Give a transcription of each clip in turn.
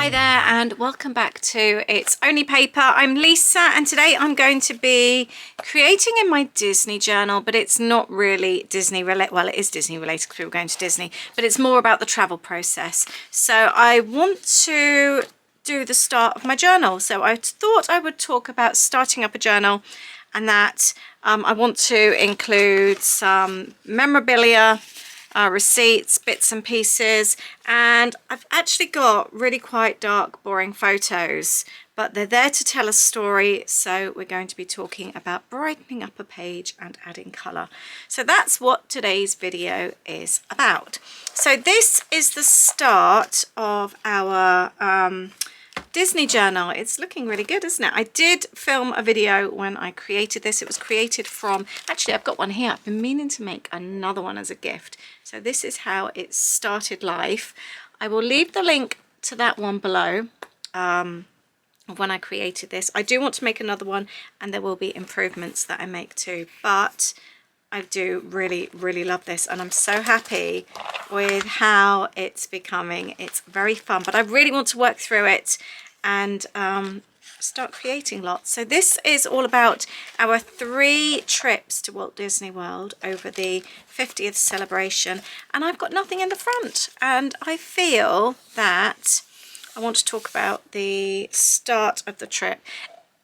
Hi there and welcome back to It's Only Paper. I'm Lisa and today I'm going to be creating in my Disney journal, but it's not really Disney related. Well, it is Disney related because we were going to Disney, but it's more about the travel process. So I want to do the start of my journal. So I thought I would talk about starting up a journal, and that I want to include some memorabilia, receipts, bits and pieces, and I've actually got really quite dark, boring photos, but they're there to tell a story. So we're going to be talking about brightening up a page and adding colour. So that's what today's video is about. So this is the start of our Disney journal. It's looking really good, isn't it? I did film a video when I created this. It was created from, actually I've got one here. I've been meaning to make another one as a gift. So this is how it started life. I will leave the link to that one below of when I created this. I do want to make another one, and there will be improvements that I make too, but I do really love this, and I'm so happy with how it's becoming. It's very fun, but I really want to work through it and start creating lots. So this is all about our 3 trips to Walt Disney World over the 50th celebration, and I've got nothing in the front, and I feel that I want to talk about the start of the trip.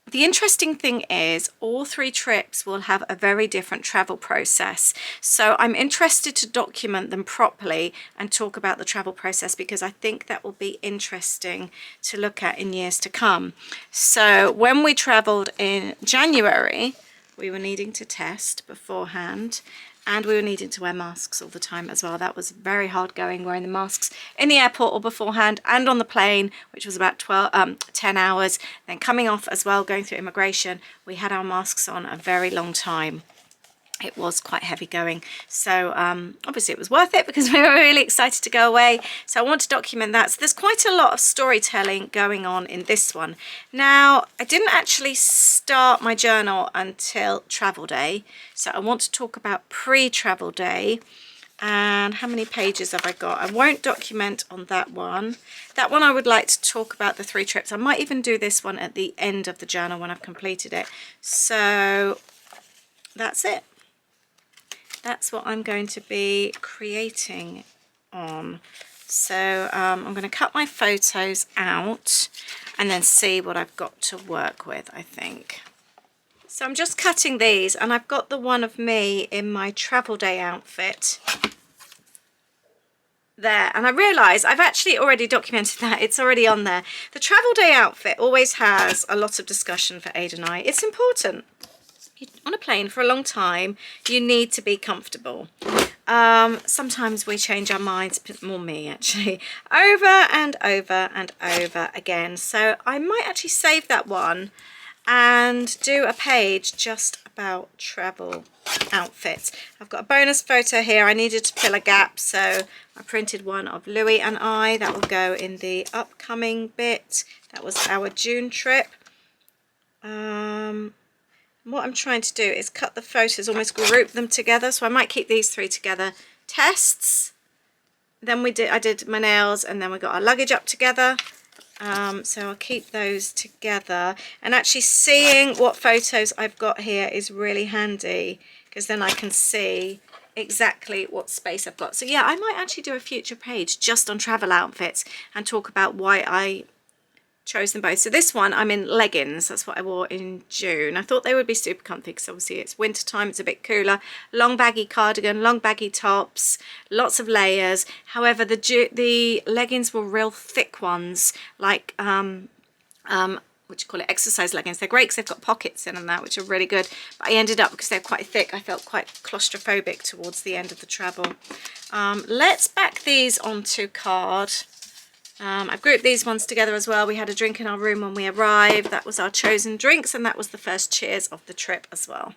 The interesting thing is all 3 trips will have a very different travel process. So I'm interested to document them properly and talk about the travel process, because I think that will be interesting to look at in years to come. So when we traveled in January, we were needing to test beforehand, and we were needing to wear masks all the time as well. That was very hard going, wearing the masks in the airport or beforehand, and on the plane, which was about 10 hours. Then coming off as well, going through immigration, we had our masks on a very long time. It was quite heavy going. So obviously it was worth it because we were really excited to go away. So I want to document that. So there's quite a lot of storytelling going on in this one. Now, I didn't actually start my journal until travel day. So I want to talk about pre-travel day. And how many pages have I got? I won't document on that one. That one I would like to talk about the 3 trips. I might even do this one at the end of the journal when I've completed it. So that's it. That's what I'm going to be creating on. So I'm going to cut my photos out and then see what I've got to work with, I think. So I'm just cutting these, and I've got the one of me in my travel day outfit there, and I realise I've actually already documented that. It's already on there. The travel day outfit always has a lot of discussion for Ada and I. It's important. On a plane for a long time, you need to be comfortable. Sometimes we change our minds, more me actually, over and over and over again. So I might actually save that one and do a page just about travel outfits. I've got a bonus photo here. I needed to fill a gap, so I printed one of Louis and I. That will go in the upcoming bit. That was our June trip. What I'm trying to do is cut the photos, almost group them together. So I might keep these 3 together. Tests. Then I did my nails, and then we got our luggage up together. So I'll keep those together. And actually seeing what photos I've got here is really handy, because then I can see exactly what space I've got. So yeah, I might actually do a future page just on travel outfits and talk about why I chose them both. So this one, I'm in leggings. That's what I wore in June. I thought they would be super comfy because obviously it's winter time, it's a bit cooler. Long baggy cardigan, long baggy tops, lots of layers. However, the leggings were real thick ones, like what you call it, exercise leggings. They're great because they've got pockets in and that, which are really good. But I ended up, because they're quite thick, I felt quite claustrophobic towards the end of the travel. Let's back these onto card. I've grouped these ones together as well. We had a drink in our room when we arrived. That was our chosen drinks, and that was the first cheers of the trip as well.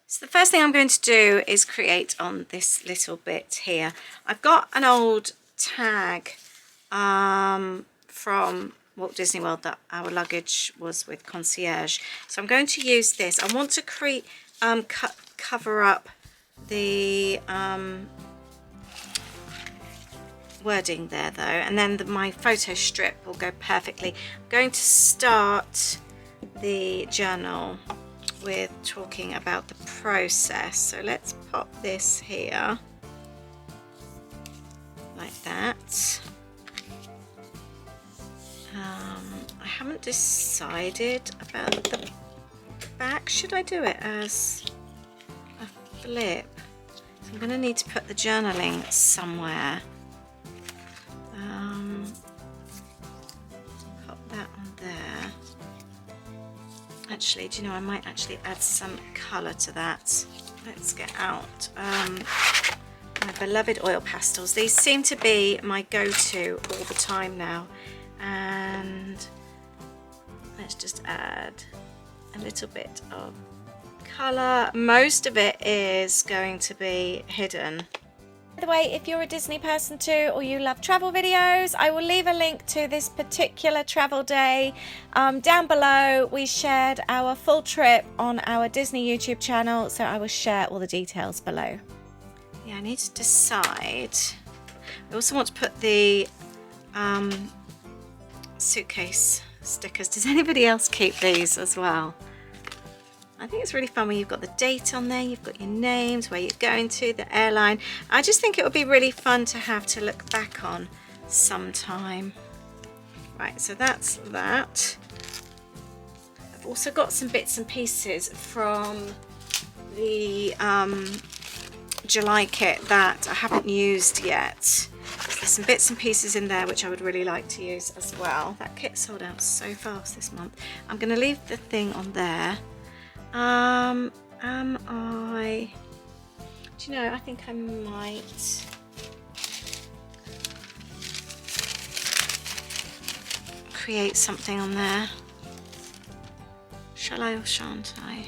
So the first thing I'm going to do is create on this little bit here. I've got an old tag from Walt Disney World that our luggage was with concierge. So I'm going to use this. I want to cover up the wording there though, and then my photo strip will go perfectly. I'm going to start the journal with talking about the process. So let's pop this here like that. I haven't decided about the back. Should I do it as a flip? So I'm going to need to put the journaling somewhere. Pop that on there. Actually, do you know, I might actually add some colour to that. Let's get out my beloved oil pastels. These seem to be my go-to all the time now. And let's just add a little bit of colour. Most of it is going to be hidden. By the way, if you're a Disney person too, or you love travel videos, I will leave a link to this particular travel day down below. We shared our full trip on our Disney YouTube channel, so I will share all the details below. Yeah, I need to decide. I also want to put the suitcase stickers. Does anybody else keep these as well? I think it's really fun when you've got the date on there, you've got your names, where you're going to, the airline. I just think it would be really fun to have to look back on sometime. Right, so that's that. I've also got some bits and pieces from the July kit that I haven't used yet. There's some bits and pieces in there which I would really like to use as well. That kit sold out so fast this month. I'm going to leave the thing on there. Do you know, I think I might create something on there. Shall I or shan't I?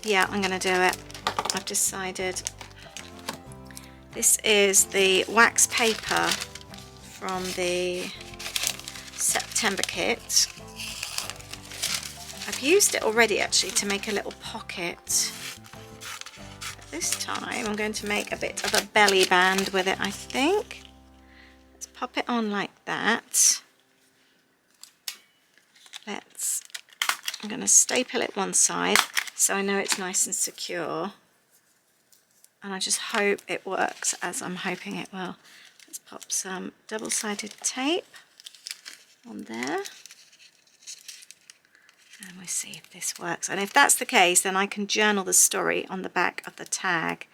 Yeah, I'm gonna do it. I've decided. This is the wax paper from the September kit. I've used it already actually to make a little pocket. But this time I'm going to make a bit of a belly band with it, I think. Let's pop it on like that. I'm going to staple it one side so I know it's nice and secure. And I just hope it works as I'm hoping it will. Let's pop some double-sided tape on there. And we'll see if this works. And if that's the case, then I can journal the story on the back of the tag.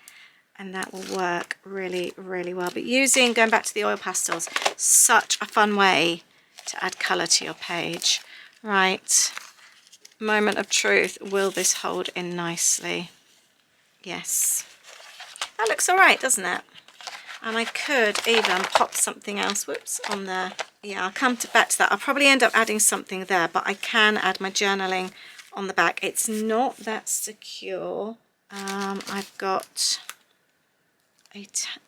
And that will work really, really well. But going back to the oil pastels, such a fun way to add colour to your page. Right, moment of truth. Will this hold in nicely? Yes. That looks all right, doesn't it? And I could even pop something else, whoops, on there. Yeah, I'll come back to that. I'll probably end up adding something there, but I can add my journaling on the back. It's not that secure. I've got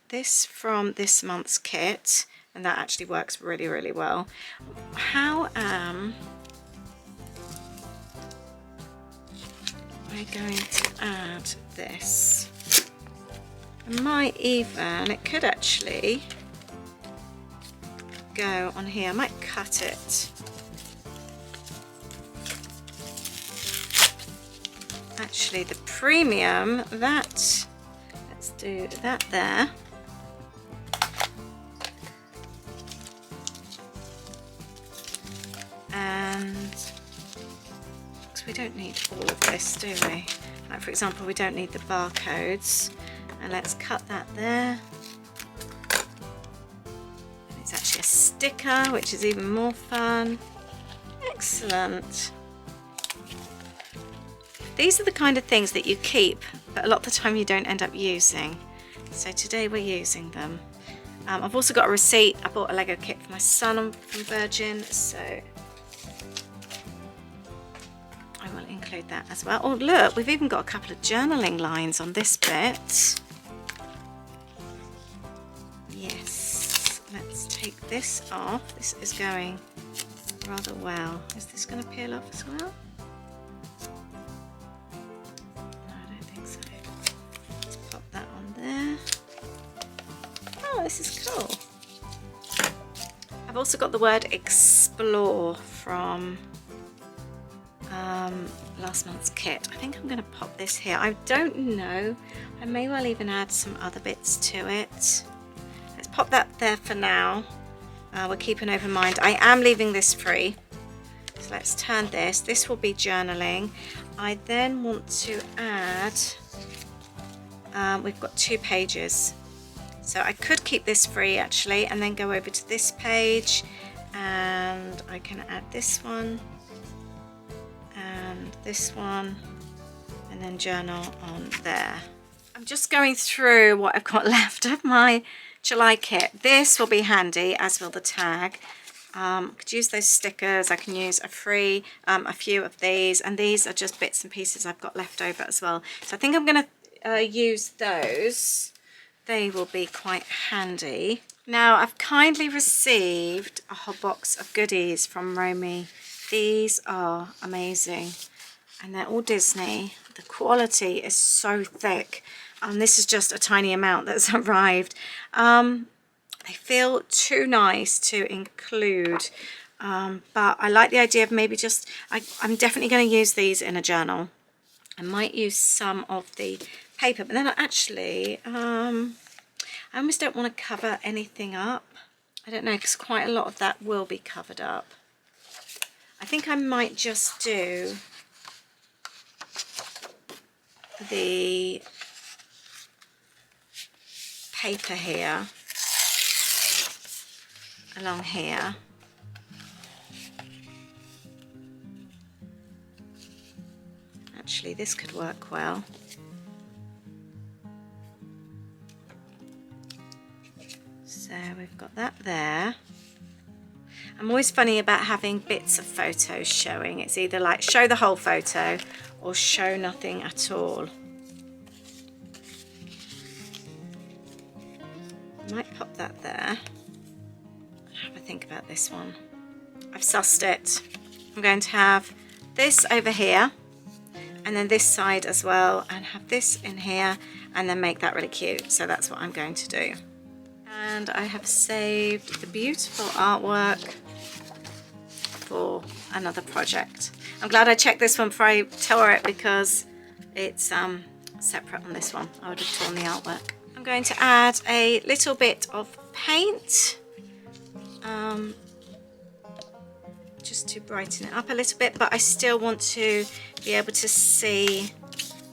this from this month's kit, and that actually works really, really well. How am I going to add this? I might even, it could actually go on here. I might cut it. Actually, the premium, let's do that there. And because we don't need all of this, do we? Like, for example, we don't need the barcodes. And let's cut that there. And it's actually a sticker, which is even more fun. Excellent. These are the kind of things that you keep, but a lot of the time you don't end up using. So today we're using them. I've also got a receipt. I bought a Lego kit for my son from Virgin, so I will include that as well. Oh look, we've even got a couple of journaling lines on this bit. Yes, let's take this off. This is going rather well. Is this going to peel off as well? Oh, this is cool. I've also got the word explore from last month's kit. I think I'm going to pop this here. I don't know. I may well even add some other bits to it. Let's pop that there for now. We'll keep an open mind. I am leaving this free. So let's turn this. This will be journaling. I then want to add, we've got 2 pages. So I could keep this free actually and then go over to this page, and I can add this one and this one and then journal on there. I'm just going through what I've got left of my July kit. This will be handy, as will the tag. I could use those stickers. I can use a few of these, and these are just bits and pieces I've got left over as well. So I think I'm going to use those. They will be quite handy. Now, I've kindly received a whole box of goodies from Romy. These are amazing, and they're all Disney. The quality is so thick, and this is just a tiny amount that's arrived. They feel too nice to include, but I like the idea of maybe just, I'm definitely going to use these in a journal. I might use some of the paper, but then actually, I almost don't want to cover anything up. I don't know, because quite a lot of that will be covered up. I think I might just do the paper here along here. Actually, this could work well. So we've got that there. I'm always funny about having bits of photos showing. It's either like show the whole photo or show nothing at all. I might pop that there. Have a think about this one. I've sussed it. I'm going to have this over here and then this side as well, and have this in here and then make that really cute. So that's what I'm going to do. And I have saved the beautiful artwork for another project. I'm glad I checked this one before I tore it, because it's separate on this one. I would have torn the artwork. I'm going to add a little bit of paint just to brighten it up a little bit, but I still want to be able to see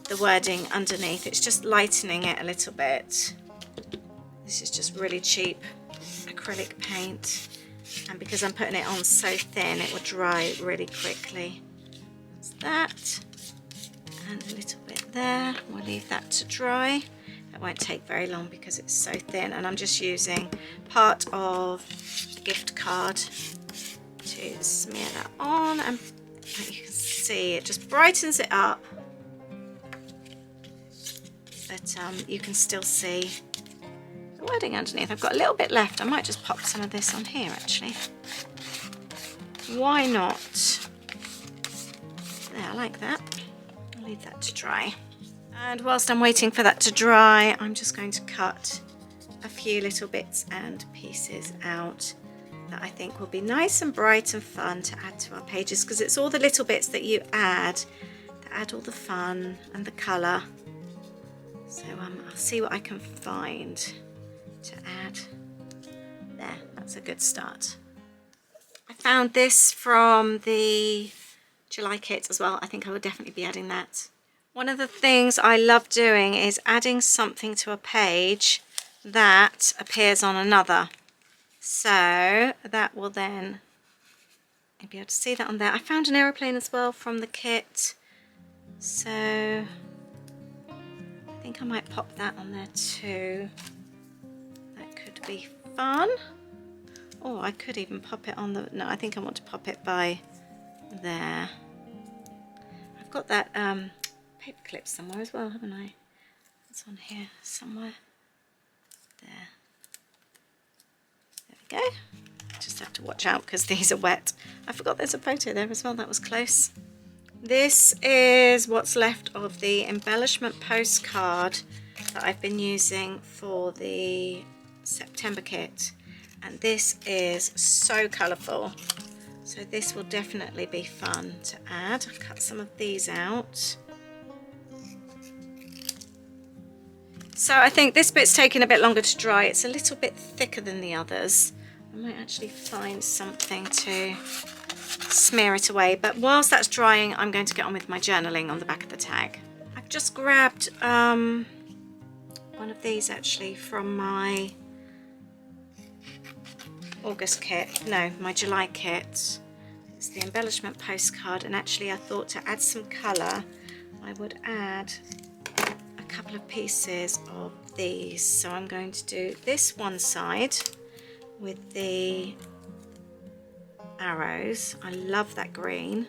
the wording underneath. It's just lightening it a little bit. This is just really cheap acrylic paint, and because I'm putting it on so thin, it will dry really quickly. That's that, and a little bit there. We'll leave that to dry. That won't take very long because it's so thin, and I'm just using part of a gift card to smear that on, and you can see it just brightens it up, but you can still see the wording underneath. I've got a little bit left. I might just pop some of this on here actually. Why not? There, I like that. I'll leave that to dry. And whilst I'm waiting for that to dry, I'm just going to cut a few little bits and pieces out that I think will be nice and bright and fun to add to our pages, because it's all the little bits that you add that add all the fun and the colour. So I'll see what I can find to add there. That's a good start. I found this from the July kit as well. I think I will definitely be adding that. One of the things I love doing is adding something to a page that appears on another. So that will then, you'll be able to see that on there. I found an aeroplane as well from the kit, so I think I might pop that on there too. That could be fun. Or I could even pop it on the, no, I think I want to pop it by there. I've got that paper clip somewhere as well, haven't I? It's on here somewhere. There. There we go. Just have to watch out because these are wet. I forgot there's a photo there as well. That was close. This is what's left of the embellishment postcard that I've been using for the September kit, and this is so colourful, so this will definitely be fun to add. I've cut some of these out. So I think this bit's taking a bit longer to dry. It's a little bit thicker than the others. I might actually find something to smear it away, but whilst that's drying I'm going to get on with my journaling on the back of the tag. I've just grabbed one of these actually from my August kit, no, my July kit. It's the embellishment postcard, and actually I thought to add some colour I would add a couple of pieces of these. So I'm going to do this one side with the arrows. I love that green.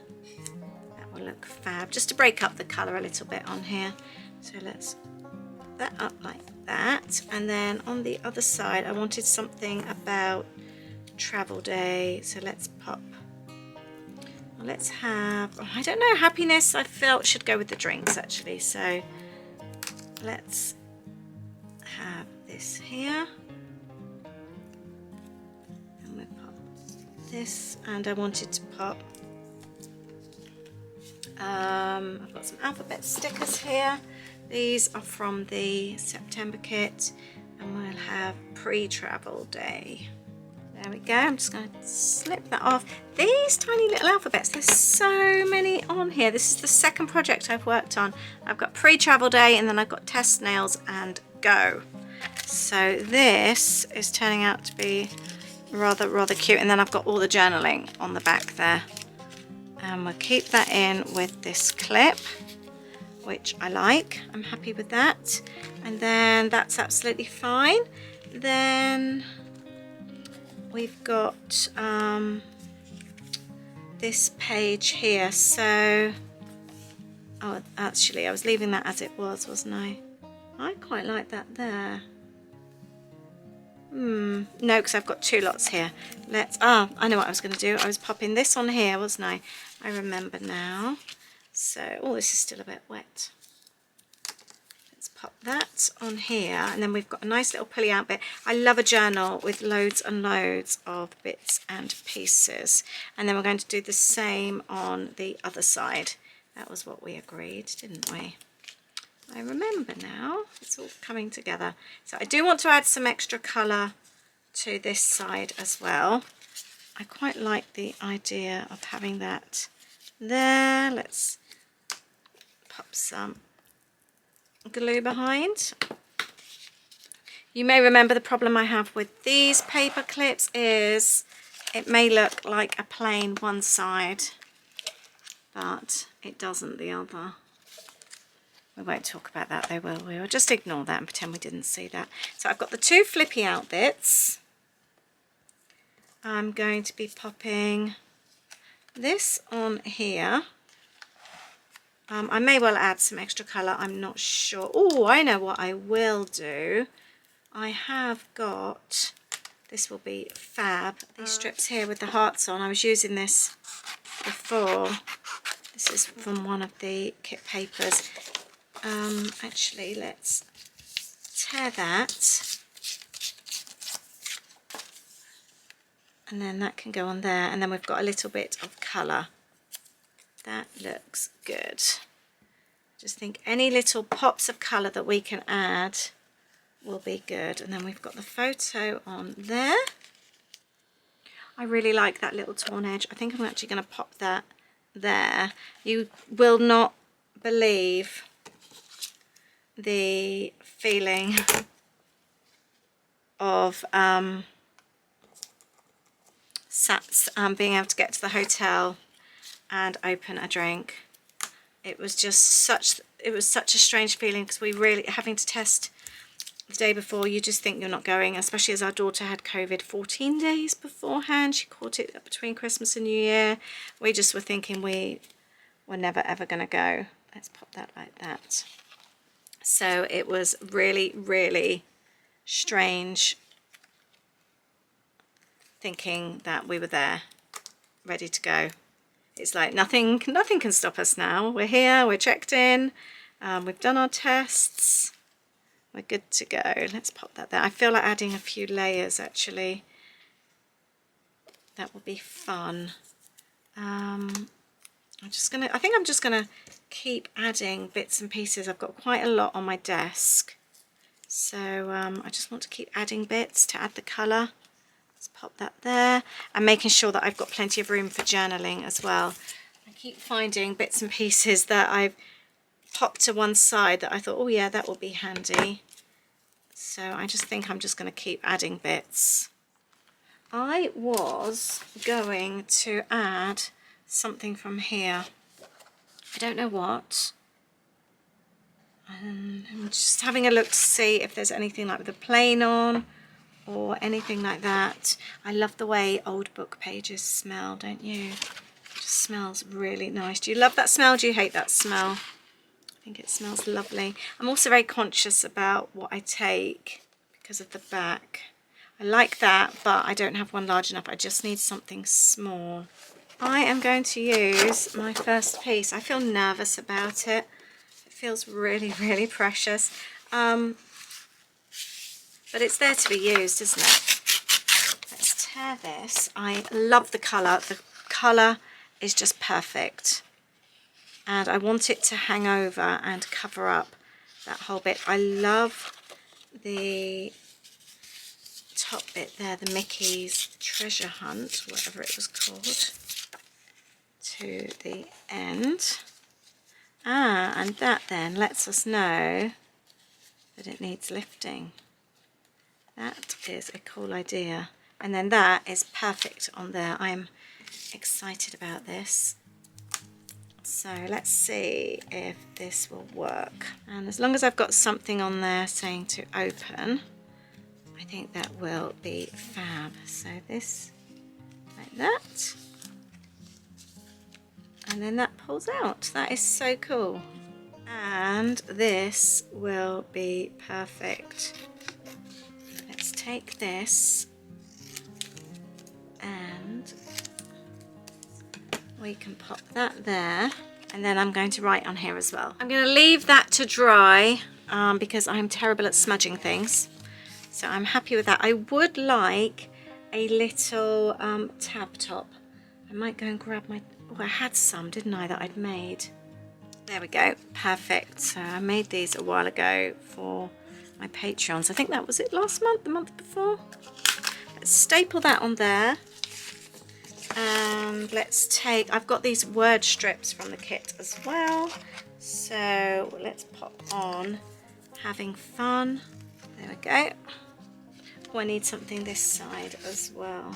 That will look fab, just to break up the colour a little bit on here. So let's put that up like that, and then on the other side I wanted something about travel day, so let's pop, let's have, oh, I don't know, happiness I felt should go with the drinks actually, so let's have this here, and we'll pop this, and I wanted to pop I've got some alphabet stickers here. These are from the September kit, and we'll have pre-travel day. There we go. I'm just going to slip that off. These tiny little alphabets, there's so many on here. This is the second project I've worked on. I've got pre-travel day, and then I've got test nails and go. So this is turning out to be rather cute, and then I've got all the journaling on the back there. And we'll keep that in with this clip, which I like. I'm happy with that. And then that's absolutely fine. Then we've got this page here. So, oh, actually I was leaving that as it was, wasn't I? I quite like that there. No, because I've got two lots here. I know what I was going to do. I was popping this on here, wasn't I? I remember now. So, oh, this is still a bit wet. Let's pop that on here, and then we've got a nice little pulley out bit. I love a journal with loads and loads of bits and pieces. And then we're going to do the same on the other side. That was what we agreed, didn't we? I remember now. It's all coming together. So I do want to add some extra colour to this side as well. I quite like the idea of having that there. Let's pop some glue behind. You may remember the problem I have with these paper clips is it may look like a plain one side, but it doesn't the other. We won't talk about that though, will we? We'll just ignore that and pretend we didn't see that. So I've got the two flippy out bits. I'm going to be popping this on here. I may well add some extra colour, I'm not sure. Oh, I know what I will do. I have got, this will be fab, these strips here with the hearts on. I was using this before. This is from one of the kit papers. Actually, let's tear that, and then that can go on there, and then we've got a little bit of colour. That looks good. Just think any little pops of colour that we can add will be good. And then we've got the photo on there. I really like that little torn edge. I think I'm actually going to pop that there. You will not believe the feeling of being able to get to the hotel and open a drink. It was just such a strange feeling, because we really, having to test the day before, you just think you're not going, especially as our daughter had COVID 14 days beforehand. She caught it between Christmas and New Year. We just were thinking we were never ever going to go. Let's pop that like that. So it was really strange thinking that we were there, ready to go. It's like nothing can stop us now. We're here, we're checked in, we've done our tests, we're good to go. Let's pop that there. I feel like adding a few layers actually. That will be fun. I think I'm just gonna keep adding bits and pieces. I've got quite a lot on my desk, so I just want to keep adding bits to add the colour. Let's pop that there, and making sure that I've got plenty of room for journaling as well. I keep finding bits and pieces that I've popped to one side that I thought, oh yeah, that will be handy. So I just think I'm just going to keep adding bits. I was going to add something from here. I don't know what. I'm just having a look to see if there's anything like with a plane on or anything like that. I love the way old book pages smell, don't you? It just smells really nice. Do you love that smell? Do you hate that smell? I think it smells lovely. I'm also very conscious about what I take because of the back. I like that, but I don't have one large enough. I just need something small. I am going to use my first piece. I feel nervous about it. It feels really, really precious. But it's there to be used, isn't it? Let's tear this. I love the colour. The colour is just perfect. And I want it to hang over and cover up that whole bit. I love the top bit there, the Mickey's treasure hunt, whatever it was called, to the end. And that then lets us know that it needs lifting. That is a cool idea. And then that is perfect on there. I'm excited about this. So let's see if this will work. And as long as I've got something on there saying to open, I think that will be fab. So this, like that. And then that pulls out. That is so cool. And this will be perfect. Let's take this and we can pop that there. And then I'm going to write on here as well. I'm going to leave that to dry because I'm terrible at smudging things. So I'm happy with that. I would like a little tab top. I might go and grab my... Oh, I had some, didn't I, that I'd made. There we go. Perfect. So I made these a while ago for my Patreons. I think that was it last month, the month before. Let's staple that on there. And let's take... I've got these word strips from the kit as well. So let's pop on having fun. There we go. Oh, I need something this side as well.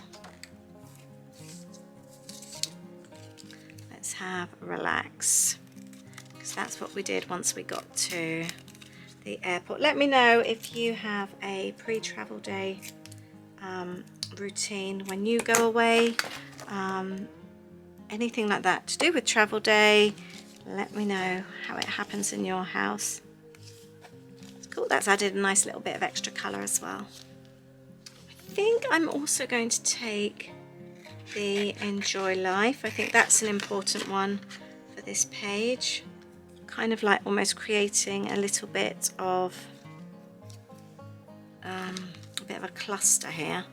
Let's have relax, because that's what we did once we got to the airport. Let me know if you have a pre-travel day routine when you go away. Anything like that to do with travel day, let me know how it happens in your house. It's cool. That's added a nice little bit of extra colour as well. I think I'm also going to take the Enjoy Life. I think that's an important one for this page. Kind of like almost creating a little bit of a cluster here.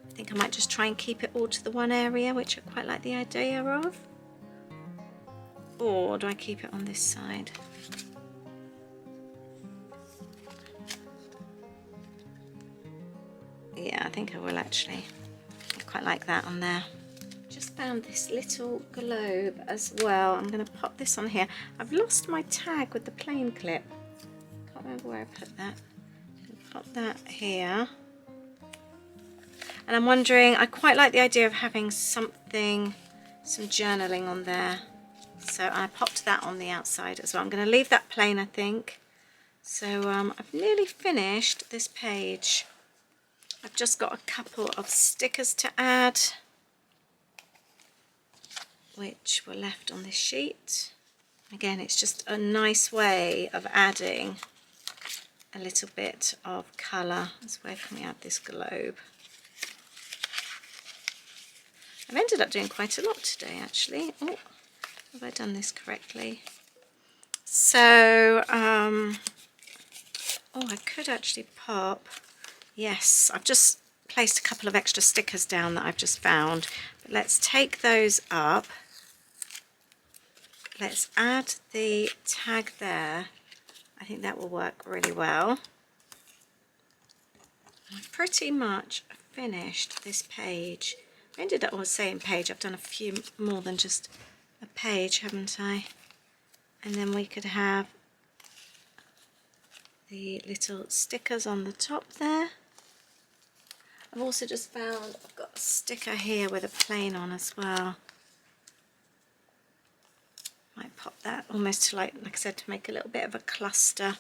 I think I might just try and keep it all to the one area, which I quite like the idea of. Or do I keep it on this side? Yeah, I think I will actually. I quite like that on there. Just found this little globe as well. I'm going to pop this on here. I've lost my tag with the plain clip. Can't remember where I put that. Pop that here. And I'm wondering, I quite like the idea of having something, some journaling on there. So I popped that on the outside as well. I'm going to leave that plain, I think. So I've nearly finished this page. I've just got a couple of stickers to add, which were left on this sheet. Again, it's just a nice way of adding a little bit of colour. So where can we add this globe? I've ended up doing quite a lot today, actually. Oh, have I done this correctly? So, oh, Oh, I could actually pop. Yes, I've just placed a couple of extra stickers down that I've just found. But let's take those up. Let's add the tag there. I think that will work really well. I've pretty much finished this page. I ended up with saying page. I've done a few more than just a page, haven't I? And then we could have the little stickers on the top there. I've also just found I've got a sticker here with a plane on as well. Might pop that almost to like I said, to make a little bit of a cluster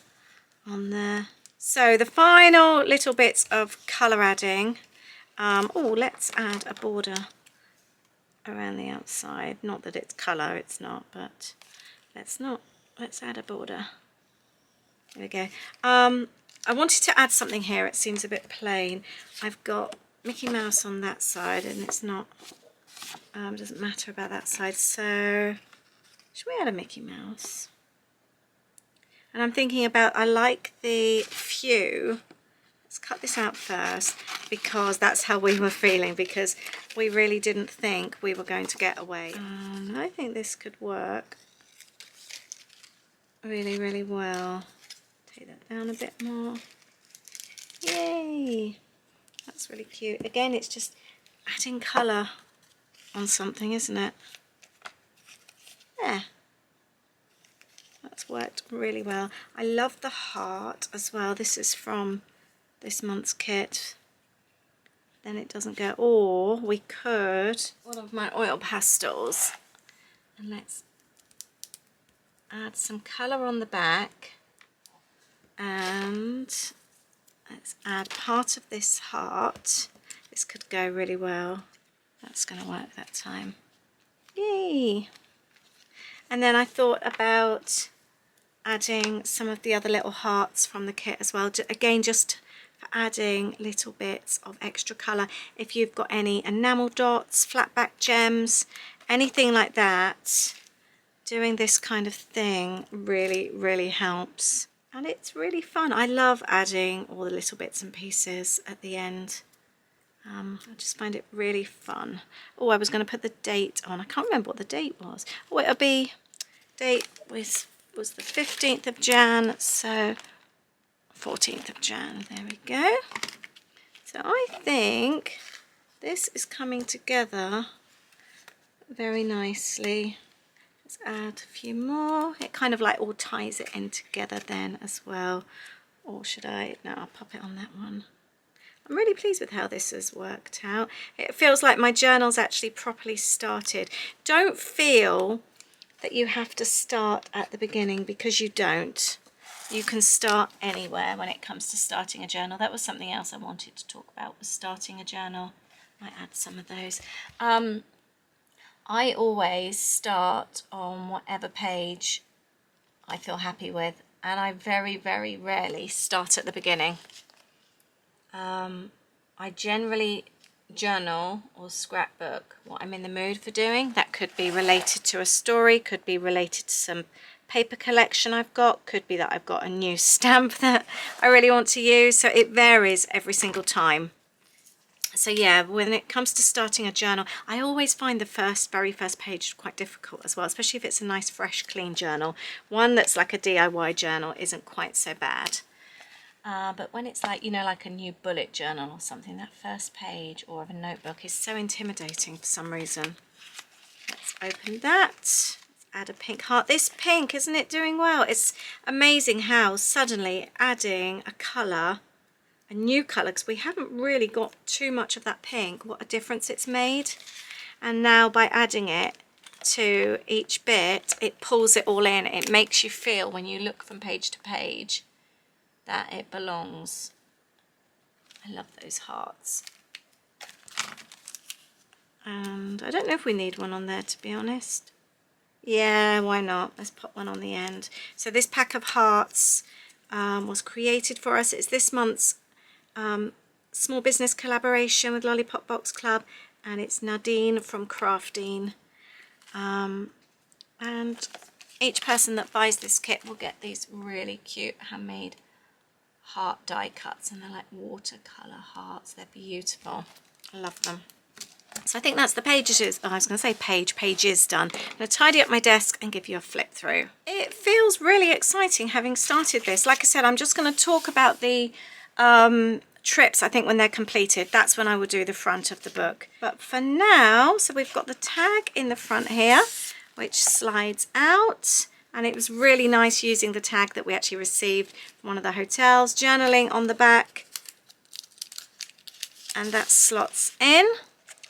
on there. So the final little bits of colour adding. Oh, let's add a border around the outside. Not that it's colour, it's not, but let's add a border. There we go. I wanted to add something here. It seems a bit plain. I've got Mickey Mouse on that side, and it's not, doesn't matter about that side. So should we add a Mickey Mouse? And I'm thinking about, I like the few. Let's cut this out first, because that's how we were feeling, because we really didn't think we were going to get away. And I think this could work really, really well. Take that down a bit more. Yay! That's really cute. Again, it's just adding colour on something, isn't it? There. That's worked really well. I love the heart as well. This is from this month's kit. Then it doesn't go, or we could, one of my oil pastels, and let's add some colour on the back, and let's add part of this heart. This could go really well. That's going to work that time. Yay! And then I thought about adding some of the other little hearts from the kit as well. Again, just for adding little bits of extra colour. If you've got any enamel dots, flat back gems, anything like that, doing this kind of thing really, really helps. And it's really fun. I love adding all the little bits and pieces at the end. I just find it really fun. Oh, I was going to put the date on. I can't remember what the date was. Oh, it'll be, date was the 15th of Jan, so 14th of Jan. There we go. So I think this is coming together very nicely. Let's add a few more. It kind of like all ties it in together then as well. Or should I? No, I'll pop it on that one. I'm really pleased with how this has worked out. It feels like my journal's actually properly started. Don't feel that you have to start at the beginning, because you don't. You can start anywhere when it comes to starting a journal. That was something else I wanted to talk about, was starting a journal. Might add some of those. I always start on whatever page I feel happy with, and I very, very rarely start at the beginning. I generally journal or scrapbook what I'm in the mood for doing. That could be related to a story, could be related to some paper collection I've got, could be that I've got a new stamp that I really want to use. So it varies every single time. So yeah, when it comes to starting a journal, I always find the very first page quite difficult as well, especially if it's a nice, fresh, clean journal. One that's like a DIY journal isn't quite so bad. But when it's like, you know, like a new bullet journal or something, that first page or of a notebook is so intimidating for some reason. Let's open that. Let's add a pink heart. This pink, isn't it doing well? It's amazing how suddenly adding a colour, a new colour, because we haven't really got too much of that pink, what a difference it's made. And now by adding it to each bit, it pulls it all in. It makes you feel, when you look from page to page, that it belongs. I love those hearts. And I don't know if we need one on there, to be honest. Yeah, why not? Let's put one on the end. So this pack of hearts was created for us. It's this month's small business collaboration with Lollipop Box Club, and it's Nadine from Craftine. And each person that buys this kit will get these really cute handmade heart die cuts, and they're like watercolor hearts. They're beautiful. I love them. So I think that's the pages. Oh, I was going to say pages done. I'm going to tidy up my desk and give you a flip through. It feels really exciting having started this. Like I said, I'm just going to talk about the trips. I think when they're completed, that's when I will do the front of the book. But for now, so we've got the tag in the front here, which slides out. And it was really nice using the tag that we actually received from one of the hotels. Journaling on the back. And that slots in.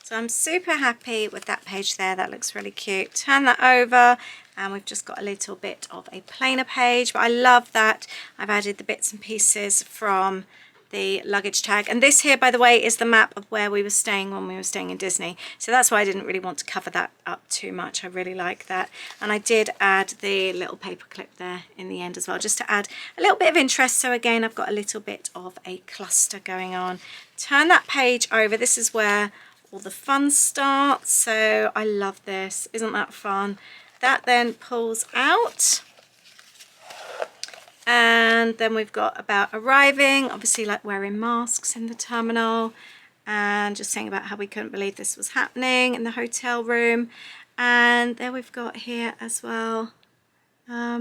So I'm super happy with that page there. That looks really cute. Turn that over and we've just got a little bit of a plainer page. But I love that I've added the bits and pieces from the luggage tag. And this here, by the way, is the map of where we were staying when we were staying in Disney. So that's why I didn't really want to cover that up too much. I really like that. And I did add the little paper clip there in the end as well, just to add a little bit of interest. So again, I've got a little bit of a cluster going on. Turn that page over. This is where all the fun starts. So I love this. Isn't that fun? That then pulls out. And then we've got about arriving, obviously like wearing masks in the terminal, and just saying about how we couldn't believe this was happening in the hotel room. And there we've got here as well,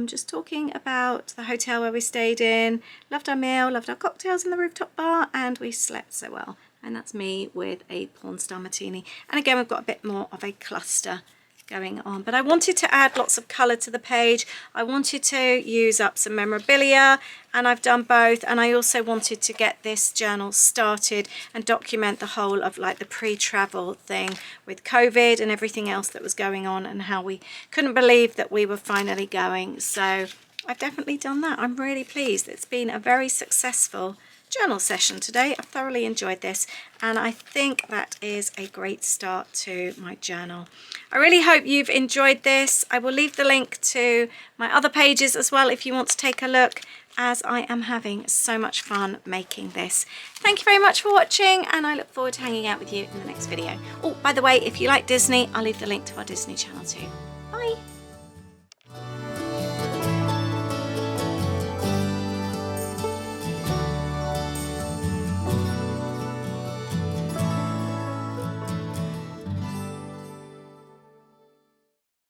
just talking about the hotel where we stayed in, loved our meal, loved our cocktails in the rooftop bar, and we slept so well. And that's me with a porn star martini. And again, we've got a bit more of a cluster going on, but I wanted to add lots of color to the page. I wanted to use up some memorabilia, and I've done both. And I also wanted to get this journal started and document the whole of like the pre-travel thing with COVID and everything else that was going on, and how we couldn't believe that we were finally going. So I've definitely done that. I'm really pleased. It's been a very successful journal session today. I've thoroughly enjoyed this, and I think that is a great start to my journal. I really hope you've enjoyed this. I will leave the link to my other pages as well if you want to take a look, as I am having so much fun making this. Thank you very much for watching, and I look forward to hanging out with you in the next video. Oh, by the way, if you like Disney, I'll leave the link to our Disney channel too. Bye.